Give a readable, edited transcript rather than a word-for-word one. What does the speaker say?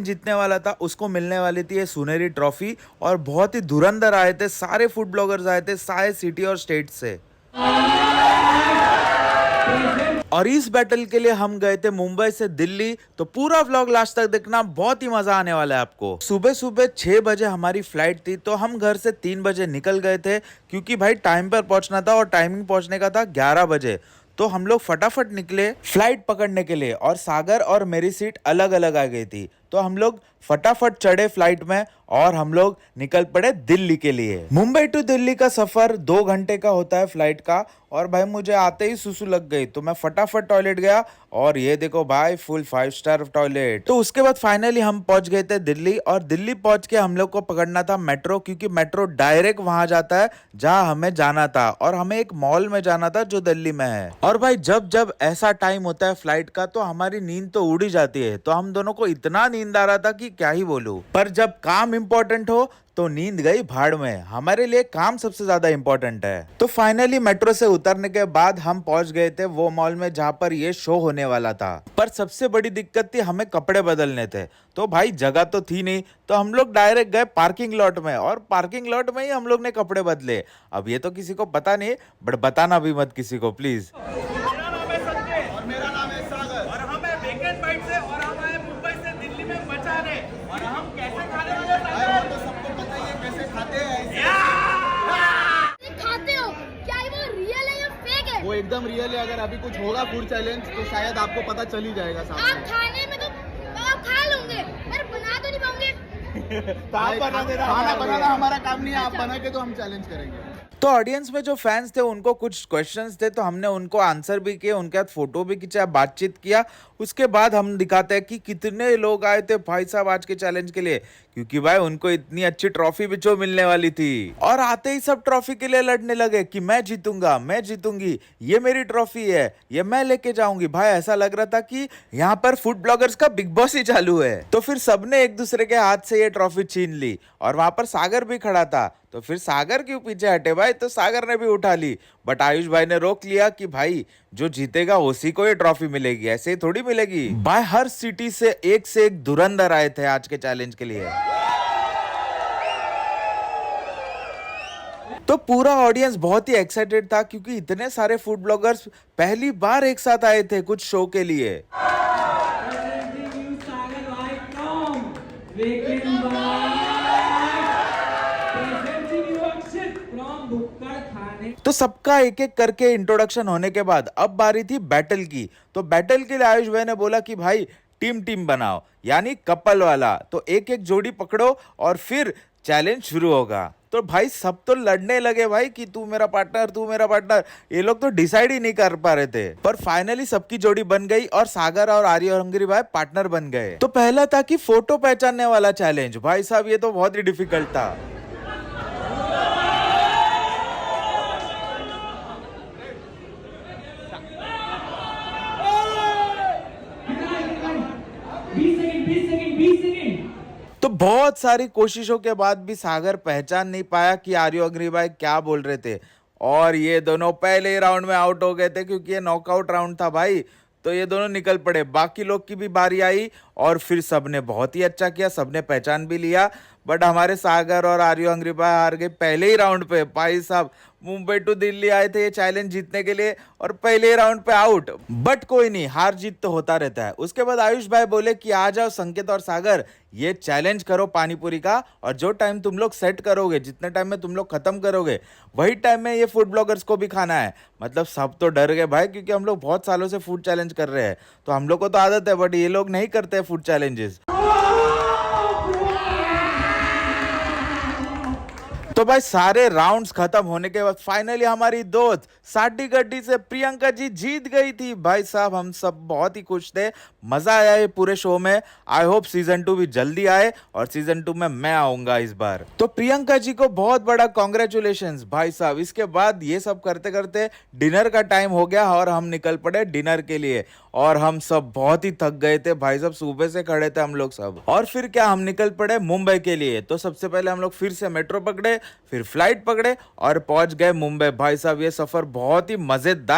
जीतने वाला था उसको मिलने वाली थी ये सुनहरी ट्रॉफी। और बहुत ही धुरंधर आए थे, सारे फूड ब्लॉगर्स आए थे सारे सिटी और स्टेट से। और इस बैटल के लिए हम गए थे मुंबई से दिल्ली। तो पूरा व्लॉग लास्ट तक देखना, बहुत ही मजा आने वाला है आपको। सुबह सुबह 6 बजे हमारी फ्लाइट थी, तो हम घर से 3 बजे निकल गए थे क्योंकि भाई टाइम पर पहुंचना था और टाइमिंग पहुंचने का था 11 बजे। तो हम लोग फटाफट निकले फ्लाइट पकड़ने के लिए और सागर और मेरी सीट अलग अलग आ गई थी। तो हम लोग फटाफट चढ़े फ्लाइट में और हम लोग निकल पड़े दिल्ली के लिए। मुंबई टू दिल्ली का सफर 2 घंटे का होता है फ्लाइट का। और भाई मुझे आते ही सुसु लग गई, तो मैं फटाफट टॉयलेट गया और ये देखो भाई फुल 5 स्टार टॉयलेट। तो उसके बाद फाइनली हम पहुंच गए थे दिल्ली। और दिल्ली पहुंच के हम लोग को पकड़ना था मेट्रो, क्योंकि मेट्रो डायरेक्ट वहां जाता है जहां हमें जाना था। और हमें एक मॉल में जाना था जो दिल्ली में है। और भाई जब जब ऐसा टाइम होता है फ्लाइट का तो हमारी नींद तो उड़ ही जाती है। तो हम दोनों को इतना नींद आ रहा था कि क्या ही बोलूं। पर जब काम इंपॉर्टेंट हो तो नींद गई भाड़ में। हमारे लिए काम सबसे ज्यादा इंपॉर्टेंट है। तो फाइनली मेट्रो से उतरने के बाद हम पहुंच गए थे वो मॉल में जहां पर ये शो होने वाला था। पर सबसे बड़ी दिक्कत थी, हमें कपड़े बदलने थे। तो भाई जगह तो थी नहीं, तो हम लोग डायरेक्ट गए पार्किंग लॉट में और पार्किंग लॉट में ही हम लोग ने कपड़े बदले। अब ये तो किसी को पता नहीं, बट बताना भी मत किसी को प्लीज। मेरा नाम है संजय और मेरा नाम है सागर और हम है वीकेंड बाइट से और हम आए मुंबई से दिल्ली में मचाने। और हम कैसे खाने वाले हैं तो सबको पता ही है कैसे खाते हैं। खाते हो क्या वो रियल है या फेक है? वो एकदम रियल है। अगर अभी कुछ होगा फूड चैलेंज तो शायद आपको पता चल ही जाएगा सामने। आप खाने में तो आप खा लोगे पर बना तो नहीं पाओगे। खाना बनाना हमारा काम नहीं है, आप बना के तो हम चैलेंज करेंगे। तो ऑडियंस में जो फैंस थे उनको कुछ क्वेश्चंस थे, तो हमने उनको आंसर भी किए, उनके साथ फोटो भी खींचा, बातचीत किया। उसके बाद हम दिखाते हैं कि कितने लोग आए थे भाई साहब आज के चैलेंज के लिए, क्योंकि भाई उनको इतनी अच्छी ट्रॉफी भी जो मिलने वाली थी। और आते ही सब ट्रॉफी के लिए लड़ने लगे कि मैं जीतूंगा, मैं जीतूंगी, ये मेरी ट्रॉफी है, ये मैं लेके जाऊंगी। भाई ऐसा लग रहा था कि यहाँ पर फूड ब्लॉगर्स का बिग बॉस ही चालू है। तो फिर सबने एक दूसरे के हाथ से ये ट्रॉफी छीन ली। और वहां पर सागर भी खड़ा था, तो फिर सागर क्यों पीछे हटे भाई, तो सागर ने भी उठा ली। बट आयुष भाई ने रोक लिया कि भाई जो जीतेगा उसी को ये ट्रॉफी मिलेगी, ऐसे ही थोड़ी मिलेगी। भाई हर सिटी से एक धुरंधर आए थे आज के चैलेंज के लिए। तो पूरा ऑडियंस बहुत ही एक्साइटेड था क्योंकि इतने सारे फूड ब्लॉगर्स पहली बार एक साथ आए थे कुछ शो के लिए। तो सबका एक एक करके इंट्रोडक्शन होने के बाद अब बारी थी बैटल की। तो बैटल के लिए आयुष भाई ने बोला कि भाई टीम टीम बनाओ, यानी कपल वाला। तो एक एक जोड़ी पकड़ो और फिर चैलेंज शुरू होगा। तो भाई सब तो लड़ने लगे भाई कि तू मेरा पार्टनर, तू मेरा पार्टनर। ये लोग तो डिसाइड ही नहीं कर पा रहे थे। पर फाइनली सबकी जोड़ी बन गई और सागर और आर्य हंगरी भाई पार्टनर बन गए। तो पहला था कि फोटो पहचानने वाला चैलेंज। भाई साहब ये तो बहुत ही डिफिकल्ट था। तो बहुत सारी कोशिशों के बाद भी सागर पहचान नहीं पाया कि आर्य अग्निभाई क्या बोल रहे थे। और ये दोनों पहले ही राउंड में आउट हो गए थे क्योंकि ये नॉकआउट राउंड था भाई। तो ये दोनों निकल पड़े। बाकी लोग की भी बारी आई और फिर सबने बहुत ही अच्छा किया, सबने पहचान भी लिया। बट हमारे सागर और आर्य अग्निभाई हार गए पहले ही राउंड पे। भाई साहब मुंबई टू दिल्ली आए थे ये चैलेंज जीतने के लिए और पहले ही राउंड पे आउट। बट कोई नहीं, हार जीत तो होता रहता है। उसके बाद आयुष भाई बोले कि आ जाओ संकेत और सागर, ये चैलेंज करो पानीपुरी का। और जो टाइम तुम लोग सेट करोगे, जितने टाइम में तुम लोग खत्म करोगे, वही टाइम में ये फूड ब्लॉगर्स को भी खाना है। मतलब सब तो डर गए भाई, क्योंकि हम लोग बहुत सालों से फूड चैलेंज कर रहे हैं। तो हम लोग को तो आदत है, बट ये लोग नहीं करते फूड चैलेंजेस। तो भाई सारे राउंड्स खत्म होने के बाद फाइनली हमारी दोस्त साडी गड्डी से प्रियंका जी जीत गई थी। भाई साहब हम सब बहुत ही खुश थे, मजा आया ये पूरे शो में। आई होप सीजन 2 भी जल्दी आए और सीजन 2 में मैं आऊंगा इस बार। तो प्रियंका जी को बहुत बड़ा कॉन्ग्रेचुलेशंस भाई साहब। इसके बाद ये सब करते करते डिनर का टाइम हो गया और हम निकल पड़े डिनर के लिए। और हम सब बहुत ही थक गए थे भाई साहब, सुबह से खड़े थे हम लोग सब। और फिर क्या, हम निकल पड़े मुंबई के लिए। तो सबसे पहले हम लोग फिर से मेट्रो पकड़े, फिर फ्लाइट पकड़े और पहुंच गए मुंबई। भाई साहब ये सफर बहुत ही मजेदार